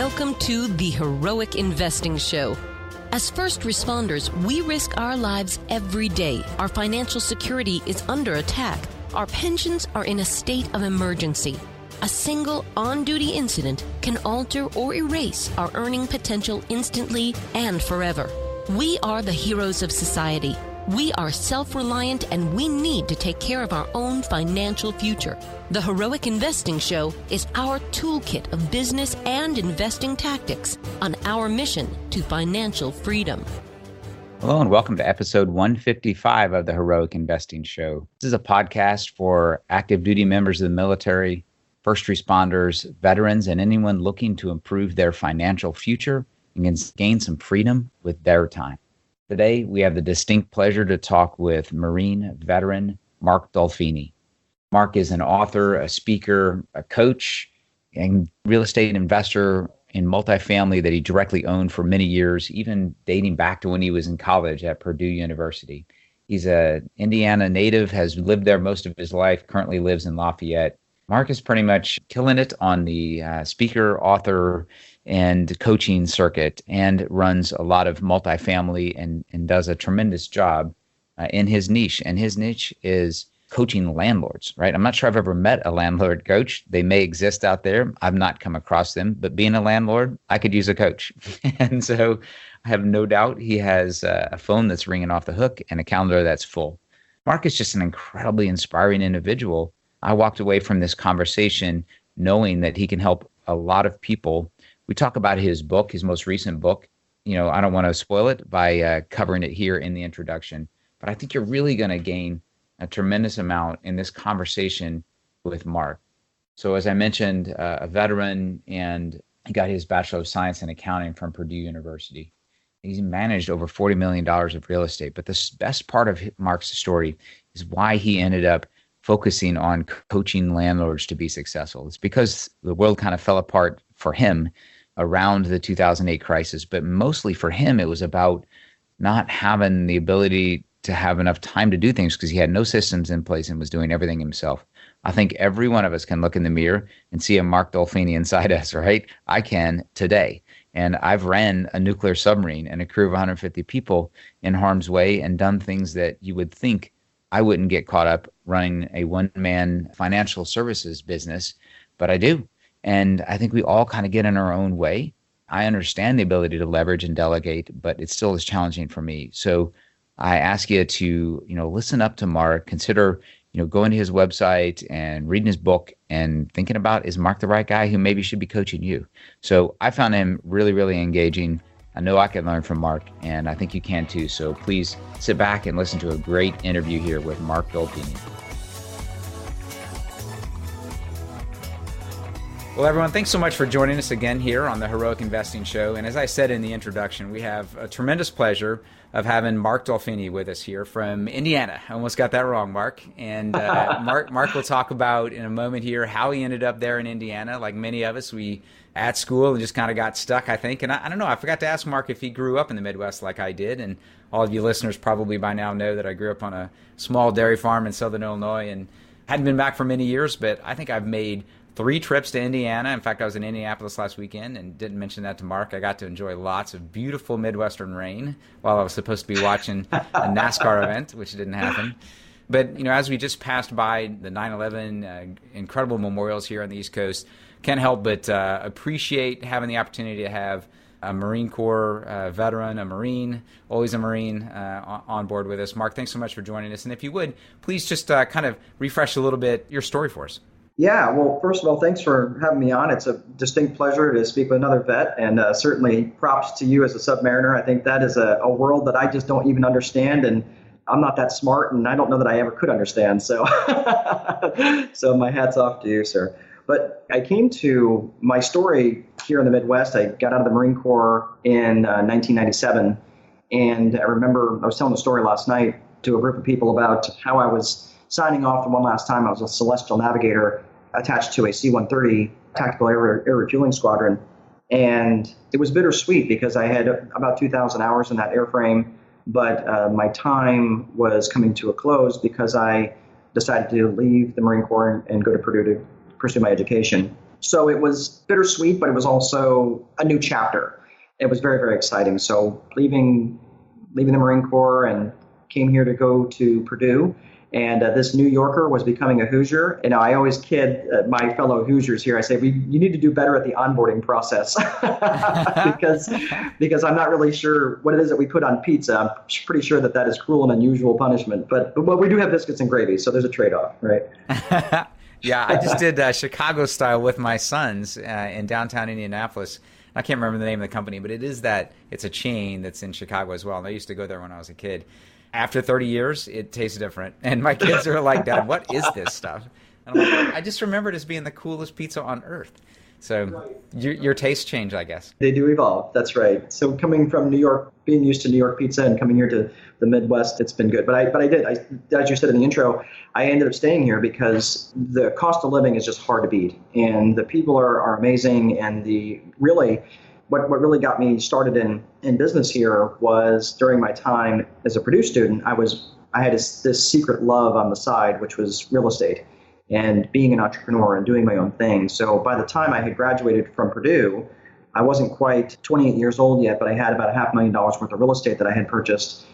Welcome to the Heroic Investing Show. As first responders, we risk our lives every day. Our financial security is under attack. Our pensions are in a state of emergency. A single on-duty incident can alter or erase our earning potential instantly and forever. We are the heroes of society. We are self-reliant and we need to take care of our own financial future. The Heroic Investing Show is our toolkit of business and investing tactics on our mission to financial freedom. Hello and welcome to episode 155 of the Heroic Investing Show. This is a podcast for active duty members of the military, first responders, veterans, and anyone looking to improve their financial future and gain some freedom with their time. Today, we have the distinct pleasure to talk with Marine veteran Mark Dolfini. Mark is an author, a speaker, a coach, and real estate investor in multifamily that he directly owned for many years, even dating back to when he was in college at Purdue University. He's an Indiana native, has lived there most of his life, currently lives in Lafayette. Mark is pretty much killing it on the speaker, author, and coaching circuit, and runs a lot of multifamily and does a tremendous job in his niche. And his niche is coaching landlords, right? I'm not sure I've ever met a landlord coach. They may exist out there. I've not come across them, but being a landlord, I could use a coach. And so I have no doubt he has a phone that's ringing off the hook and a calendar that's full. Mark is just an incredibly inspiring individual. I walked away from this conversation knowing that he can help a lot of people. We talk about his book, his most recent book. You know, I don't want to spoil it by covering it here in the introduction, but I think you're really going to gain a tremendous amount in this conversation with Mark. So as I mentioned, a veteran, and he got his Bachelor of Science in Accounting from Purdue University. He's managed over $40 million of real estate. But the best part of Mark's story is why he ended up focusing on coaching landlords to be successful. It's because the world kind of fell apart for him around the 2008 crisis, but mostly for him, it was about not having the ability to have enough time to do things because he had no systems in place and was doing everything himself. I think every one of us can look in the mirror and see a Mark Dolfini inside us, right? I can today. And I've ran a nuclear submarine and a crew of 150 people in harm's way and done things that you would think I wouldn't get caught up running a one-man financial services business, but I do. And I think we all kind of get in our own way. I understand the ability to leverage and delegate, but it still is challenging for me. So I ask you to, listen up to Mark, consider, going to his website and reading his book and thinking about, is Mark the right guy who maybe should be coaching you? So I found him really, really engaging. I know I can learn from Mark, and I think you can too. So please sit back and listen to a great interview here with Mark Dolfini. Well, everyone, thanks so much for joining us again here on the Heroic Investing Show. And as I said in the introduction, we have a tremendous pleasure of having Mark Dolfini with us here from Indiana. I almost got that wrong, Mark. And Mark will talk about in a moment here how he ended up there in Indiana. Like many of us, we at school and just kind of got stuck, I think. And I don't know, I forgot to ask Mark if he grew up in the Midwest like I did. And all of you listeners probably by now know that I grew up on a small dairy farm in Southern Illinois and hadn't been back for many years, but I think I've made 3 trips to Indiana. In fact, I was in Indianapolis last weekend and didn't mention that to Mark. I got to enjoy lots of beautiful Midwestern rain while I was supposed to be watching a NASCAR event, which didn't happen. But, as we just passed by the 9/11 incredible memorials here on the East Coast, can't help but appreciate having the opportunity to have a Marine Corps veteran, a Marine, always a Marine, on board with us. Mark, thanks so much for joining us. And if you would, please just kind of refresh a little bit your story for us. Yeah, well, first of all, thanks for having me on. It's a distinct pleasure to speak with another vet, and certainly props to you as a submariner. I think that is a world that I just don't even understand, and I'm not that smart, and I don't know that I ever could understand. So, so my hat's off to you, sir. But I came to my story here in the Midwest. I got out of the Marine Corps in 1997, and I remember I was telling a story last night to a group of people about how I was signing off the one last time. I was a celestial navigator attached to a C-130 tactical air refueling squadron. And it was bittersweet because I had about 2,000 hours in that airframe, but my time was coming to a close because I decided to leave the Marine Corps and go to Purdue to pursue my education. So it was bittersweet, but it was also a new chapter. It was very, very exciting. So leaving the Marine Corps and came here to go to Purdue. And this New Yorker was becoming a Hoosier. And I always kid my fellow Hoosiers here. I say, you need to do better at the onboarding process because I'm not really sure what it is that we put on pizza. I'm pretty sure that is cruel and unusual punishment. But we do have biscuits and gravy, so there's a trade-off, right? Yeah, I just did Chicago style with my sons in downtown Indianapolis. I can't remember the name of the company, but it's a chain that's in Chicago as well. And I used to go there when I was a kid. After 30 years, it tastes different. And my kids are like, Dad, what is this stuff? And I'm like, I just remember it as being the coolest pizza on earth. So your tastes change, I guess. They do evolve. That's right. So coming from New York, being used to New York pizza and coming here to the Midwest, it's been good. But I did, as you said in the intro, I ended up staying here because the cost of living is just hard to beat. And the people are amazing. And what really got me started in business here was during my time as a Purdue student, I had this secret love on the side, which was real estate and being an entrepreneur and doing my own thing. So by the time I had graduated from Purdue, I wasn't quite 28 years old yet, but I had about $500,000 worth of real estate that I had purchased,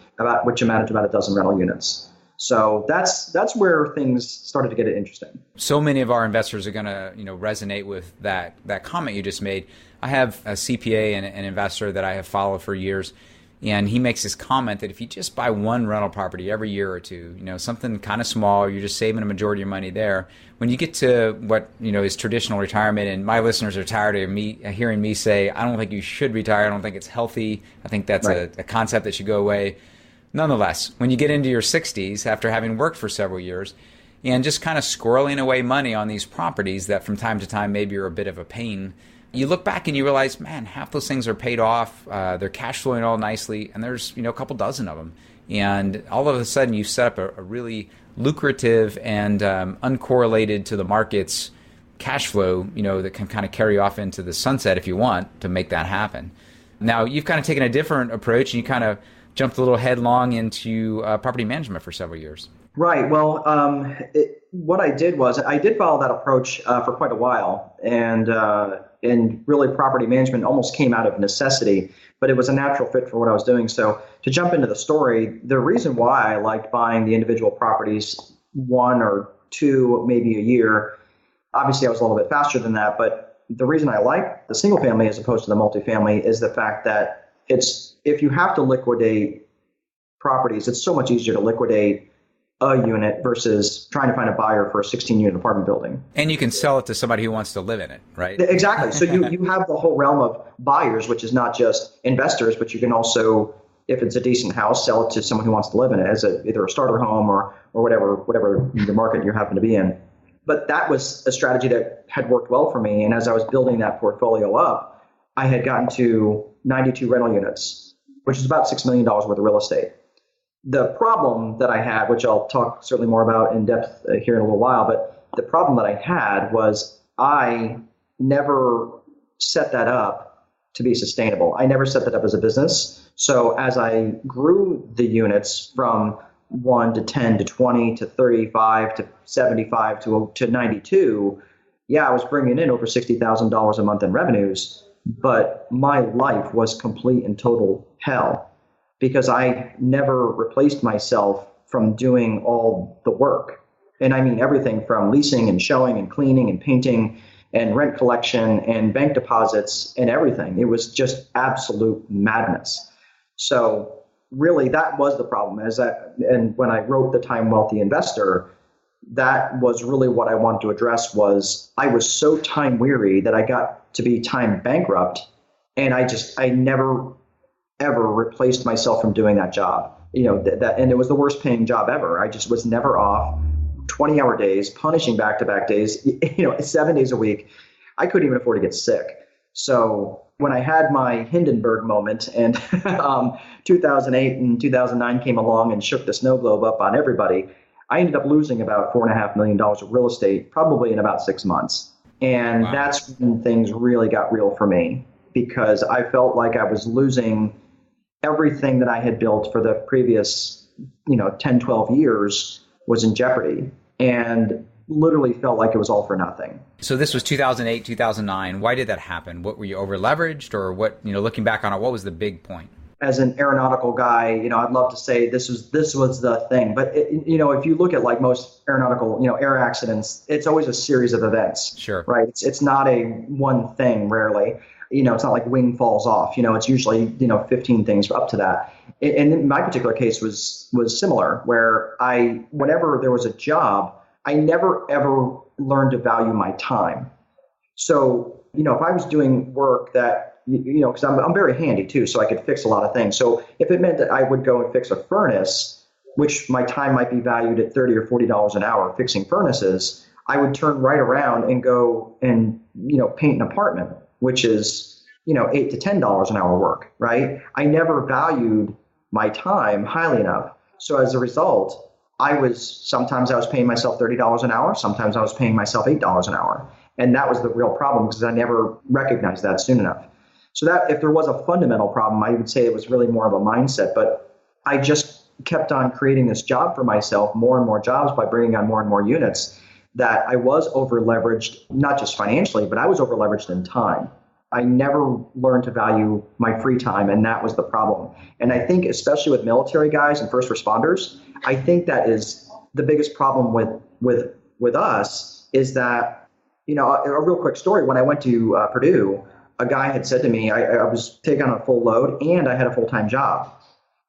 which amounted to about a dozen rental units. So that's where things started to get interesting. So many of our investors are going to resonate with that comment you just made. I have a CPA and an investor that I have followed for years, and he makes this comment that if you just buy one rental property every year or two, something kind of small, you're just saving a majority of your money there. When you get to what is traditional retirement, and my listeners are tired of hearing me say, I don't think you should retire. I don't think it's healthy. I think that's a concept that should go away. Nonetheless, when you get into your 60s, after having worked for several years, and just kind of squirreling away money on these properties that from time to time maybe are a bit of a pain, you look back and you realize, man, half those things are paid off. They're cash flowing all nicely, and there's a couple dozen of them. And all of a sudden, you set up a really lucrative and uncorrelated to the markets cash flow, that can kind of carry off into the sunset if you want to make that happen. Now, you've kind of taken a different approach, and you kind of jumped a little headlong into property management for several years. Right. Well, what I did was I did follow that approach for quite a while, and really property management almost came out of necessity, but it was a natural fit for what I was doing. So to jump into the story, the reason why I liked buying the individual properties, one or two, maybe a year, obviously I was a little bit faster than that, but the reason I like the single family as opposed to the multifamily is the fact that if you have to liquidate properties, it's so much easier to liquidate a unit versus trying to find a buyer for a 16-unit apartment building. And you can sell it to somebody who wants to live in it, right? Exactly. So you have the whole realm of buyers, which is not just investors, but you can also, if it's a decent house, sell it to someone who wants to live in it as either a starter home or whatever the market you happen to be in. But that was a strategy that had worked well for me. And as I was building that portfolio up, I had gotten to 92 rental units, which is about $6 million worth of real estate. The problem that I had, which I'll talk certainly more about in depth here in a little while, but the problem that I had was I never set that up to be sustainable. I never set that up as a business. So as I grew the units from 1 to 10 to 20 to 35 to 75 to 92, I was bringing in over $60,000 a month in revenues, but my life was complete and total hell because I never replaced myself from doing all the work. And I mean everything from leasing and showing and cleaning and painting and rent collection and bank deposits and everything. It was just absolute madness. So really that was the problem. And when I wrote The Time Wealthy Investor, that was really what I wanted to address was I was so time weary that I got to be time bankrupt. And I never ever replaced myself from doing that job. And it was the worst paying job ever. I just was never off. 20-hour days, punishing back-to-back days, 7 days a week. I couldn't even afford to get sick. So when I had my Hindenburg moment and 2008 and 2009 came along and shook the snow globe up on everybody, I ended up losing about $4.5 million of real estate, probably in about 6 months. And wow. That's when things really got real for me because I felt like I was losing everything that I had built for the previous, 10, 12 years was in jeopardy. And literally felt like it was all for nothing. So this was 2008, 2009. Why did that happen? What were you over leveraged, or what, looking back on it, what was the big point? As an aeronautical guy, I'd love to say this was the thing. But, if you look at like most aeronautical, air accidents, it's always a series of events. Sure. Right. It's not a one thing rarely. It's not like wing falls off. It's usually, 15 things up to that. And in my particular case was similar, where whenever there was a job, I never ever learned to value my time. So, if I was doing work that, because I'm very handy too, so I could fix a lot of things. So if it meant that I would go and fix a furnace, which my time might be valued at $30 or $40 an hour fixing furnaces, I would turn right around and go and, paint an apartment, which is, $8 to $10 an hour work, right? I never valued my time highly enough. So as a result, sometimes I was paying myself $30 an hour. Sometimes I was paying myself $8 an hour. And that was the real problem because I never recognized that soon enough. So that if there was a fundamental problem, I would say it was really more of a mindset. But I just kept on creating this job for myself, more and more jobs by bringing on more and more units, that I was over leveraged, not just financially, but I was over leveraged in time. I never learned to value my free time, and that was the problem. And I think especially with military guys and first responders, I think that is the biggest problem with us is that, a real quick story. When I went to Purdue, a guy had said to me, I was taking on a full load and I had a full-time job,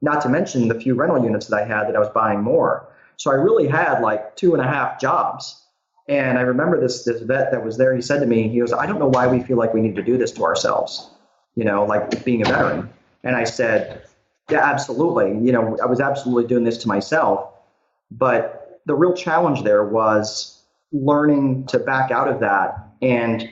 not to mention the few rental units that I had that I was buying more. So I really had like 2.5 jobs. And I remember this vet that was there, he said to me, he goes, I don't know why we feel like we need to do this to ourselves, like being a veteran. And I said, yeah, absolutely. I was absolutely doing this to myself. But the real challenge there was learning to back out of that and,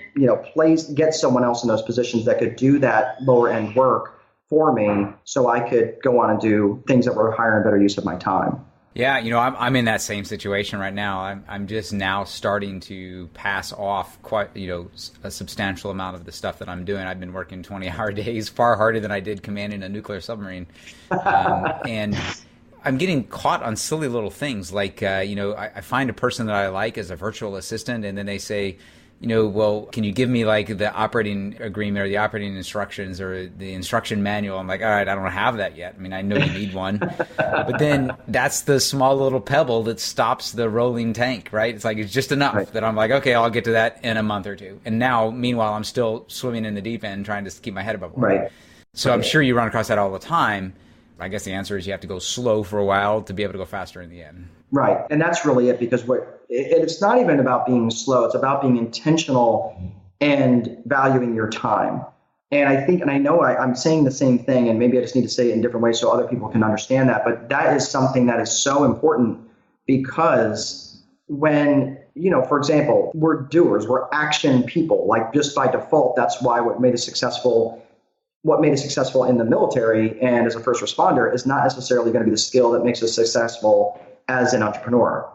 get someone else in those positions that could do that lower end work for me so I could go on and do things that were higher and better use of my time. Yeah, I'm in that same situation right now. I'm just now starting to pass off quite, a substantial amount of the stuff that I'm doing. I've been working 20-hour days, far harder than I did commanding a nuclear submarine. And I'm getting caught on silly little things like, I find a person that I like as a virtual assistant, and then they say, well, can you give me like the operating agreement or the operating instructions or the instruction manual? I'm like, all right, I don't have that yet. I mean, I know you need one, but then that's the small little pebble that stops the rolling tank, right? It's just enough that I'm like, okay, I'll get to that in a month or two. And now, meanwhile, I'm still swimming in the deep end, trying to keep my head above water. Right. So I'm sure you run across that all the time. I guess the answer is you have to go slow for a while to be able to go faster in the end. Right. And that's really it, because it's not even about being slow. It's about being intentional and valuing your time. And I think, and I know I'm saying the same thing, and maybe I just need to say it in different ways so other people can understand that. But that is something that is so important, because when, for example, we're doers, we're action people, like just by default, that's why what made us successful in the military and as a first responder is not necessarily going to be the skill that makes us successful as an entrepreneur.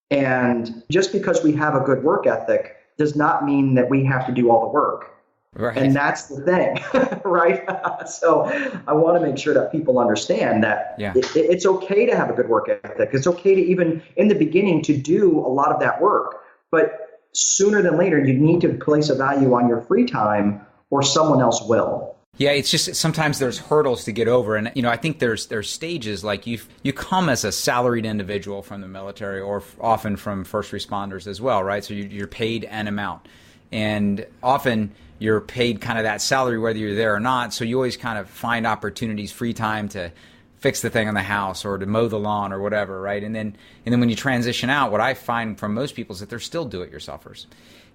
And just because we have a good work ethic does not mean that we have to do all the work. Right. And that's the thing, right? So I want to make sure that people understand that it's okay to have a good work ethic. It's okay to even in the beginning to do a lot of that work. But sooner than later, you need to place a value on your free time or someone else will. Yeah, it's just sometimes there's hurdles to get over. And, I think there's stages, like you come as a salaried individual from the military or often from first responders as well, right? So you're paid an amount. And often you're paid kind of that salary whether you're there or not. So you always kind of find opportunities, free time to fix the thing on the house or to mow the lawn or whatever, right? And then when you transition out, what I find from most people is that they're still do-it-yourselfers.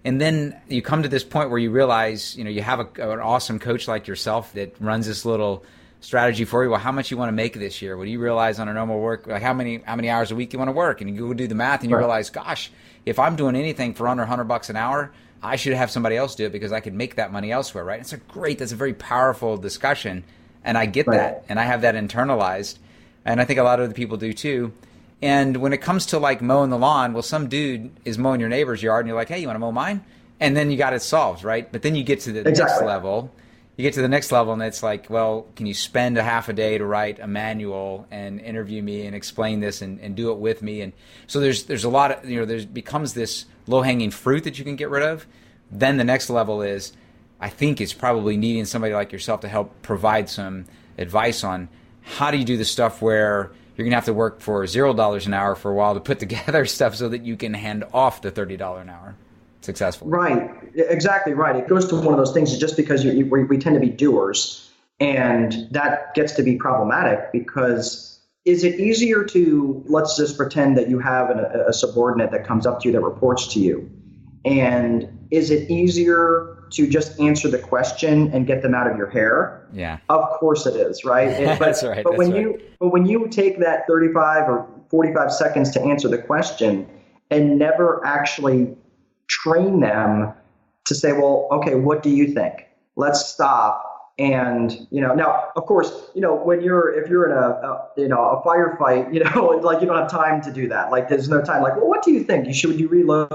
And then you come to this point where you realize, you have an awesome coach like yourself that runs this little strategy for you. Well, how much you want to make this year? What do you realize on a normal work? Like how many hours a week you want to work? And you go do the math and you realize, gosh, if I'm doing anything for under $100 an hour, I should have somebody else do it because I could make that money elsewhere, right? That's a very powerful discussion. And I get that. And I have that internalized. And I think a lot of the people do too. And when it comes to like mowing the lawn, well, some dude is mowing your neighbor's yard and you're like, hey, you want to mow mine? And then you got it solved, right? But then you get to the next level you get to the next level and it's like, well, can you spend a half a day to write a manual and interview me and explain this and do it with me? And so there's a lot of, there's becomes this low-hanging fruit that you can get rid of. Then the next level is, I think it's probably needing somebody like yourself to help provide some advice on how do you do the stuff where you're going to have to work for $0 an hour for a while to put together stuff so that you can hand off the $30 an hour successfully. Right. Exactly right. It goes to one of those things just because we tend to be doers, and that gets to be problematic because is it easier to, let's just pretend that you have a subordinate that comes up to you that reports to you, and is it easier to just answer the question and get them out of your hair? Yeah. Of course it is, right? That's right. But when you take that 35 or 45 seconds to answer the question and never actually train them to say, well, okay, what do you think? Let's stop. And, now, of course, if you're in a firefight, like you don't have time to do that. Like there's no time. Like, well, what do you think? Would you reload?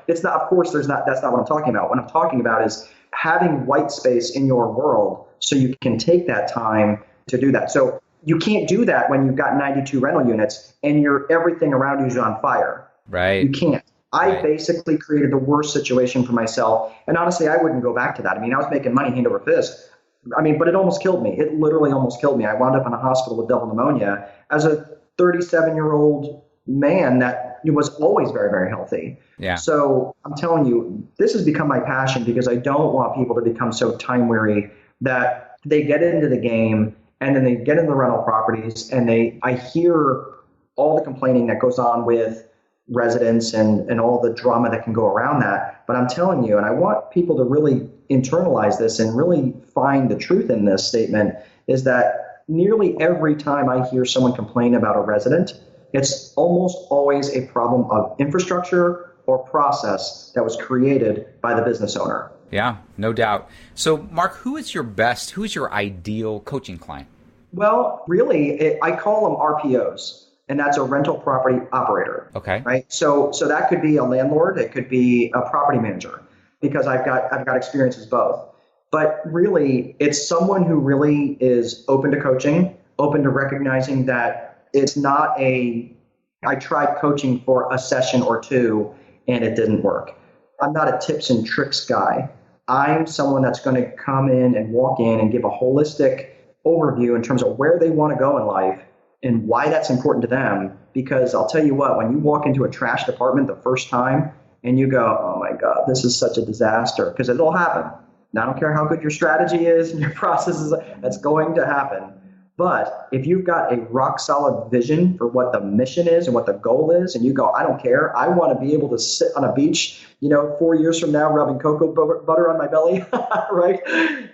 It's not, of course, that's not what I'm talking about. What I'm talking about is having white space in your world so you can take that time to do that. So you can't do that when you've got 92 rental units and everything around you is on fire. Right. You can't. I basically created the worst situation for myself. And honestly, I wouldn't go back to that. I mean, I was making money hand over fist. But it almost killed me. It literally almost killed me. I wound up in a hospital with double pneumonia as a 37-year-old man that was always very, very healthy. Yeah. So I'm telling you, this has become my passion because I don't want people to become so time weary that they get into the game and then they get into the rental properties and I hear all the complaining that goes on with residents and all the drama that can go around that. But I'm telling you, and I want people to really internalize this and really find the truth in this statement, is that nearly every time I hear someone complain about a resident, it's almost always a problem of infrastructure or process that was created by the business owner. Yeah, no doubt. So Mark, who is your ideal coaching client? Well, really, I call them RPOs. And that's a rental property operator. Okay. Right. So that could be a landlord. It could be a property manager because I've got experience as both. But really, it's someone who really is open to coaching, open to recognizing that it's not I tried coaching for a session or two and it didn't work. I'm not a tips and tricks guy. I'm someone that's going to come in and walk in and give a holistic overview in terms of where they want to go in life and why that's important to them. Because I'll tell you what, when you walk into a trash department the first time and you go, oh my God, this is such a disaster, because it'll happen. And I don't care how good your strategy is and your process is, that's going to happen. But if you've got a rock solid vision for what the mission is and what the goal is, and you go, I don't care, I want to be able to sit on a beach, 4 years from now, rubbing cocoa butter on my belly, right?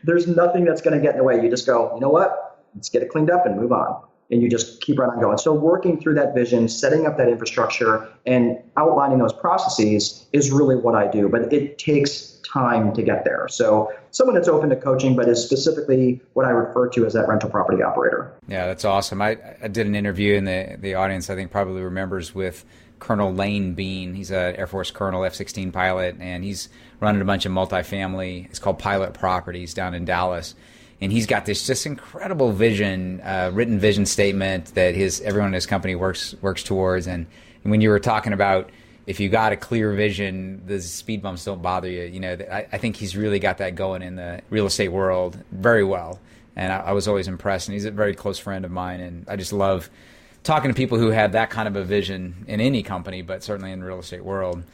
There's nothing that's going to get in the way. You just go, you know what? Let's get it cleaned up and move on. And you just keep right on going. So working through that vision, setting up that infrastructure, and outlining those processes is really what I do. But it takes time to get there. So someone that's open to coaching, but is specifically what I refer to as that rental property operator. Yeah, that's awesome. I did an interview in the audience, I think probably remembers, with Colonel Lane Bean. He's an Air Force Colonel, F-16 pilot, and he's running a bunch of multifamily. It's called Pilot Properties down in Dallas. And he's got this just incredible vision, written vision statement that everyone in his company works towards. And when you were talking about if you got a clear vision, the speed bumps don't bother you. I think he's really got that going in the real estate world very well. And I was always impressed. And he's a very close friend of mine. And I just love talking to people who have that kind of a vision in any company, but certainly in the real estate world.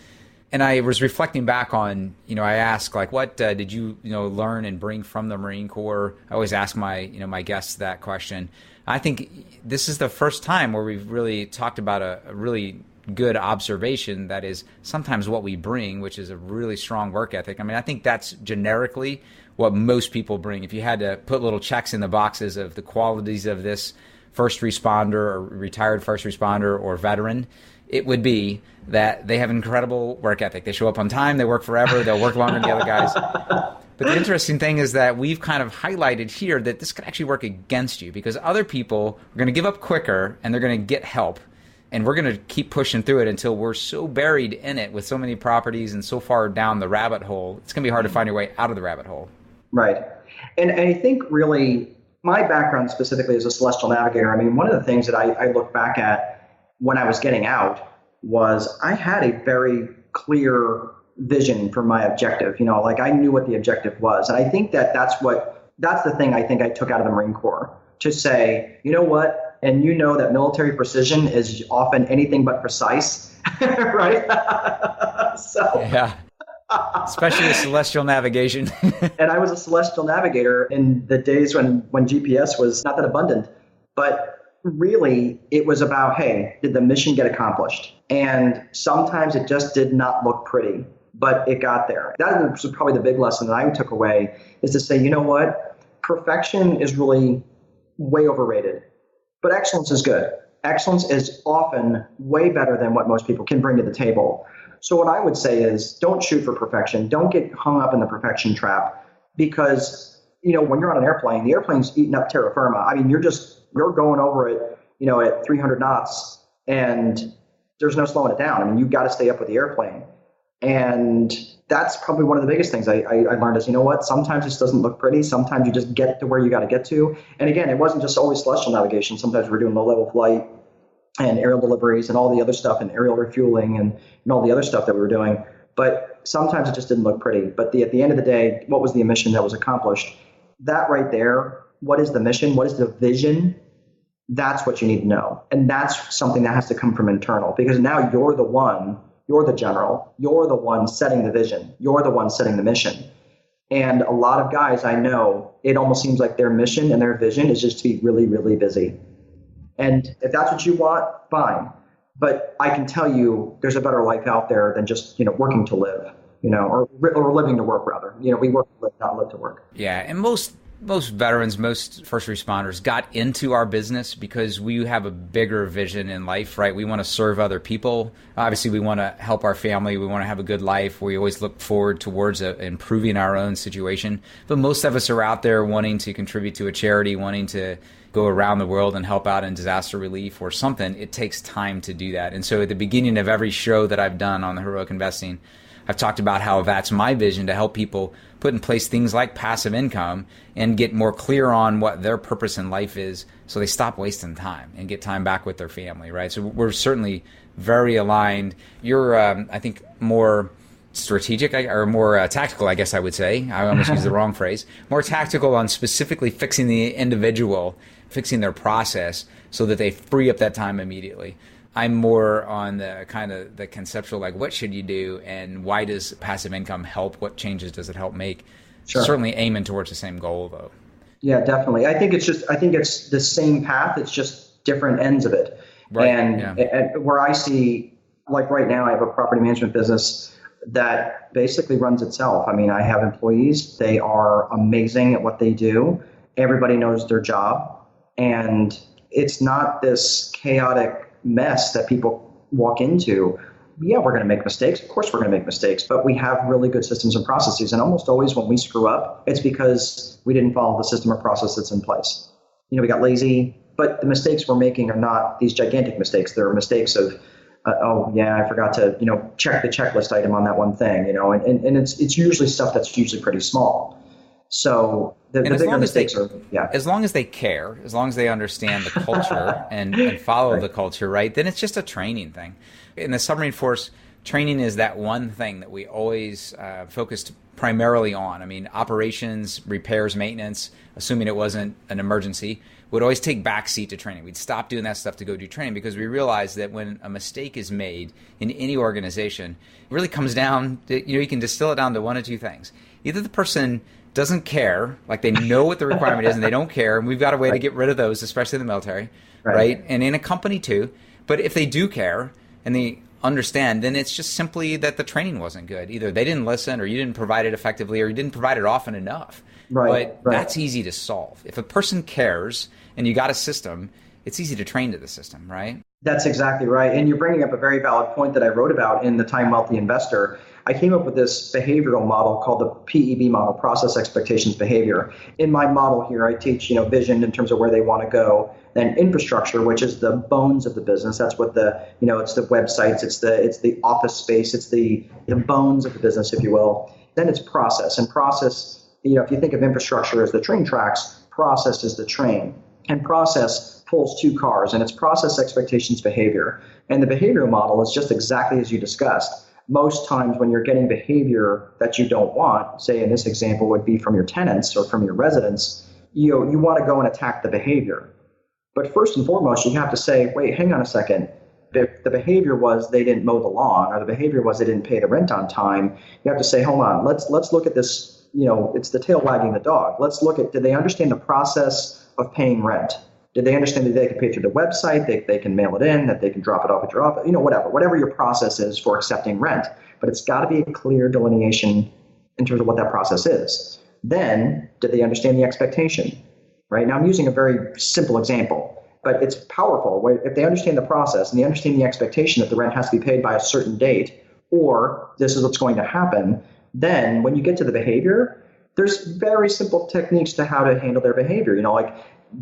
And I was reflecting back on, I asked, like, what did you, learn and bring from the Marine Corps? I always ask my guests that question. I think this is the first time where we've really talked about a really good observation that is sometimes what we bring, which is a really strong work ethic. I mean, I think that's generically what most people bring. If you had to put little checks in the boxes of the qualities of this first responder or retired first responder or veteran, it would be that they have an incredible work ethic. They show up on time, they work forever, they'll work longer than the other guys. But the interesting thing is that we've kind of highlighted here that this could actually work against you, because other people are going to give up quicker and they're going to get help. And we're going to keep pushing through it until we're so buried in it with so many properties and so far down the rabbit hole, it's going to be hard to find your way out of the rabbit hole. Right. And I think really my background specifically as a celestial navigator, I mean, one of the things that I look back at when I was getting out was I had a very clear vision for my objective. Like I knew what the objective was. And I think that's the thing I think I took out of the Marine Corps, to say, you know what? And you know that military precision is often anything but precise, right? Yeah. Especially with celestial navigation. And I was a celestial navigator in the days when GPS was not that abundant. But really, it was about, hey, did the mission get accomplished? And sometimes it just did not look pretty, but it got there. That was probably the big lesson that I took away, is to say, you know what? Perfection is really way overrated, but excellence is good. Excellence is often way better than what most people can bring to the table. So what I would say is, don't shoot for perfection. Don't get hung up in the perfection trap, because, when you're on an airplane, the airplane's eating up terra firma. I mean, you're going over it, at 300 knots, and there's no slowing it down. I mean, you've got to stay up with the airplane. And that's probably one of the biggest things I learned is, you know what, sometimes this doesn't look pretty. Sometimes you just get to where you got to get to. And again, it wasn't just always celestial navigation. Sometimes we're doing low level flight and aerial deliveries and all the other stuff, and aerial refueling and all the other stuff that we were doing. But sometimes it just didn't look pretty. But at the end of the day, what was the mission that was accomplished? That right there, what is the mission? What is the vision? That's what you need to know. And that's something that has to come from internal, because now you're the general, you're the one setting the vision, you're the one setting the mission. And a lot of guys I know, it almost seems like their mission and their vision is just to be really, really busy. And if that's what you want, fine. But I can tell you there's a better life out there than just, working to live, or living to work rather. We work to live, not live to work. Yeah. And most veterans, most first responders got into our business because we have a bigger vision in life, right? We want to serve other people. Obviously, we want to help our family. We want to have a good life. We always look forward towards improving our own situation. But most of us are out there wanting to contribute to a charity, wanting to go around the world and help out in disaster relief or something. It takes time to do that. And so at the beginning of every show that I've done on the Heroic Investing, I've talked about how that's my vision, to help people put in place things like passive income and get more clear on what their purpose in life is, so they stop wasting time and get time back with their family, right? So we're certainly very aligned. You're, I think, more strategic or more tactical, I guess I would say. I almost used the wrong phrase. More tactical on specifically fixing the individual, fixing their process so that they free up that time immediately. I'm more on the kind of the conceptual, like, what should you do and why does passive income help? What changes does it help make? Sure. Certainly aiming towards the same goal, though. Yeah, definitely. I think it's the same path. It's just different ends of it. Right. And where I see, like right now, I have a property management business that basically runs itself. I mean, I have employees. They are amazing at what they do. Everybody knows their job. And it's not this chaotic mess that people walk into. Yeah, we're going to make mistakes. Of course, we're going to make mistakes, but we have really good systems and processes. And almost always when we screw up, it's because we didn't follow the system or process that's in place. We got lazy, but the mistakes we're making are not these gigantic mistakes. They're mistakes of, I forgot to, check the checklist item on that one thing, and it's usually stuff that's usually pretty small. So the bigger mistakes are, yeah. As long as they care, as long as they understand the culture and follow right. the culture, right, then it's just a training thing. In the submarine force, training is that one thing that we always focused primarily on. I mean, operations, repairs, maintenance, assuming it wasn't an emergency, would always take backseat to training. We'd stop doing that stuff to go do training because we realized that when a mistake is made in any organization, it really comes down to, you can distill it down to one of two things. Either the person doesn't care, like they know what the requirement is and they don't care, and we've got a way to get rid of those, especially in the military, right? And in a company too. But if they do care and they understand, then it's just simply that the training wasn't good. Either they didn't listen, or you didn't provide it effectively, or you didn't provide it often enough. But that's easy to solve. If a person cares and you got a system, it's easy to train to the system, right? That's exactly right. And you're bringing up a very valid point that I wrote about in The Time Wealthy Investor. I came up with this behavioral model called the PEB model, Process, Expectations, Behavior. In my model here, I teach, vision in terms of where they want to go, then infrastructure, which is the bones of the business. That's what it's the websites, it's the office space, it's the bones of the business, if you will. Then it's process, and process if you think of infrastructure as the train tracks, process is the train. And process pulls two cars, and it's process, expectations, behavior. And the behavioral model is just exactly as you discussed. Most times when you're getting behavior that you don't want, say in this example would be from your tenants or from your residents, you want to go and attack the behavior. But first and foremost, you have to say, wait, hang on a second. The behavior was they didn't mow the lawn, or the behavior was they didn't pay the rent on time. You have to say, hold on, let's look at this. It's the tail wagging the dog. Let's look at, did they understand the process of paying rent? Did they understand that they can pay through the website, they can mail it in, that they can drop it off at your office, whatever your process is for accepting rent. But it's got to be a clear delineation in terms of what that process is. Then, did they understand the expectation? Right? Now, I'm using a very simple example, but it's powerful. If they understand the process and they understand the expectation that the rent has to be paid by a certain date, or this is what's going to happen, then when you get to the behavior, there's very simple techniques to how to handle their behavior, like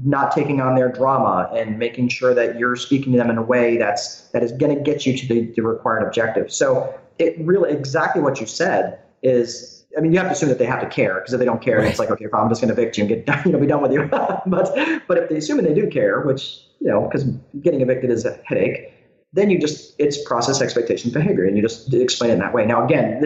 not taking on their drama and making sure that you're speaking to them in a way that is going to get you to the required objective. So it really, exactly what you said is, you have to assume that they have to care, because if they don't care, right, it's like, okay, I'm just going to evict you and get, be done with you. but if they assume they do care, which, because getting evicted is a headache, then it's process, expectation, behavior, and you just explain it in that way. Now, again,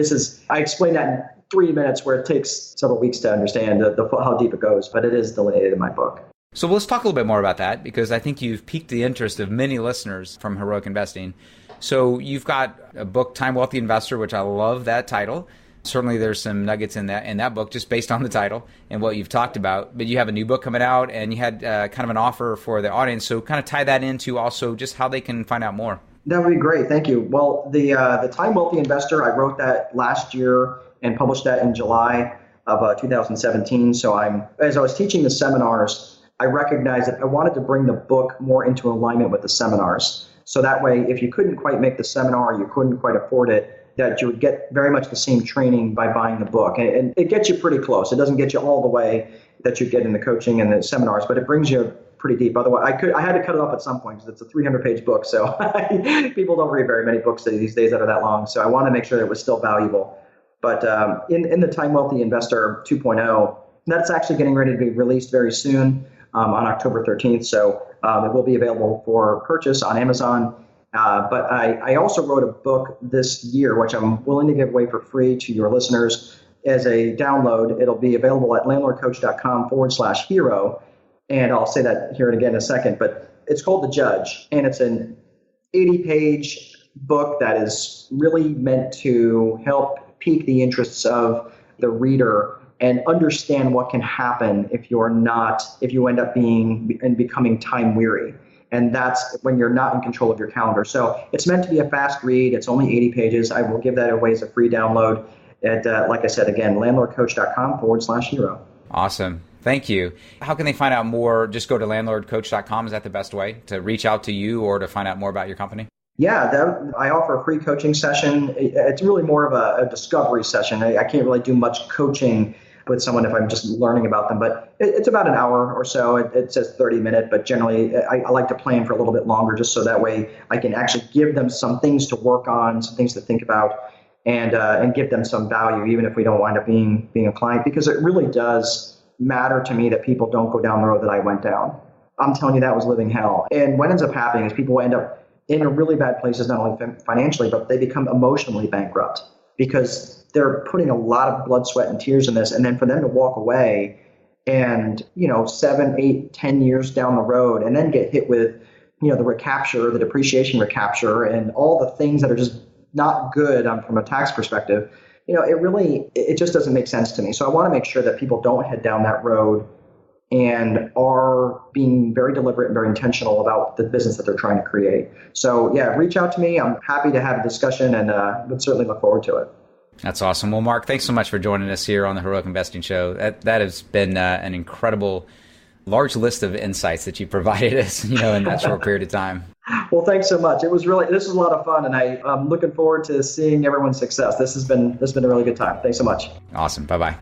I explained that in 3 minutes where it takes several weeks to understand how deep it goes, but it is delineated in my book. So let's talk a little bit more about that, because I think you've piqued the interest of many listeners from Heroic Investing. So you've got a book, Time Wealthy Investor, which I love that title. Certainly there's some nuggets in that book just based on the title and what you've talked about. But you have a new book coming out, and you had kind of an offer for the audience. So kind of tie that into also just how they can find out more. That would be great. Thank you. Well, the Time Wealthy Investor, I wrote that last year and published that in July of 2017. So as I was teaching the seminars, I recognized that I wanted to bring the book more into alignment with the seminars. So that way, if you couldn't quite make the seminar, you couldn't quite afford it, that you would get very much the same training by buying the book. And it gets you pretty close. It doesn't get you all the way that you get in the coaching and the seminars, but it brings you pretty deep. Otherwise, I had to cut it up at some point because it's a 300-page book. So people don't read very many books these days that are that long. So I want to make sure that it was still valuable. But in the Time Wealthy Investor 2.0, that's actually getting ready to be released very soon on October 13th. So it will be available for purchase on Amazon. But I also wrote a book this year, which I'm willing to give away for free to your listeners as a download. It'll be available at landlordcoach.com/hero. And I'll say that here again in a second, but it's called The Judge. And it's an 80-page book that is really meant to help pique the interests of the reader and understand what can happen if you end up becoming time weary. And that's when you're not in control of your calendar. So it's meant to be a fast read. It's only 80 pages. I will give that away as a free download at, like I said, again, landlordcoach.com/hero. Awesome. Thank you. How can they find out more? Just go to landlordcoach.com. Is that the best way to reach out to you or to find out more about your company? Yeah, I offer a free coaching session. It's really more of a discovery session. I can't really do much coaching with someone if I'm just learning about them, but it's about an hour or so. It says 30-minute, but generally I like to plan for a little bit longer just so that way I can actually give them some things to work on, some things to think about, and give them some value, even if we don't wind up being a client, because it really does matter to me that people don't go down the road that I went down. I'm telling you, that was living hell. And what ends up happening is people end up in really bad places, not only financially, but they become emotionally bankrupt because they're putting a lot of blood, sweat, and tears in this. And then for them to walk away and, 7, 8, 10 years down the road and then get hit with, the recapture, the depreciation recapture, and all the things that are just not good from a tax perspective, it just doesn't make sense to me. So I want to make sure that people don't head down that road and are being very deliberate and very intentional about the business that they're trying to create. So yeah, reach out to me. I'm happy to have a discussion and would certainly look forward to it. That's awesome. Well, Mark, thanks so much for joining us here on the Heroic Investing Show. That has been an incredible large list of insights that you provided us, in that short period of time. Well, thanks so much. This was a lot of fun, and I'm looking forward to seeing everyone's success. This has been a really good time. Thanks so much. Awesome. Bye-bye.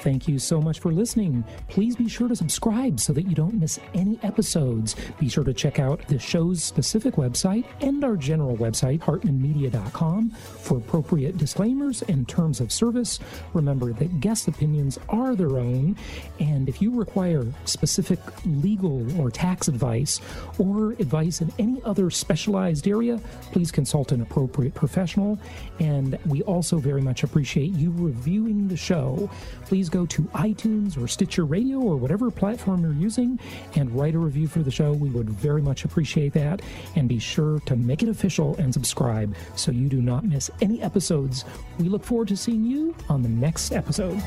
Thank you so much for listening. Please be sure to subscribe so that you don't miss any episodes. Be sure to check out the show's specific website and our general website, hartmanmedia.com, for appropriate disclaimers and terms of service. Remember that guest opinions are their own, and if you require specific legal or tax advice or advice in any other specialized area, please consult an appropriate professional. And we also very much appreciate you reviewing the show. Please go to iTunes or Stitcher Radio or whatever platform you're using and write a review for the show. We would very much appreciate that. And be sure to make it official and subscribe so you do not miss any episodes. We look forward to seeing you on the next episode.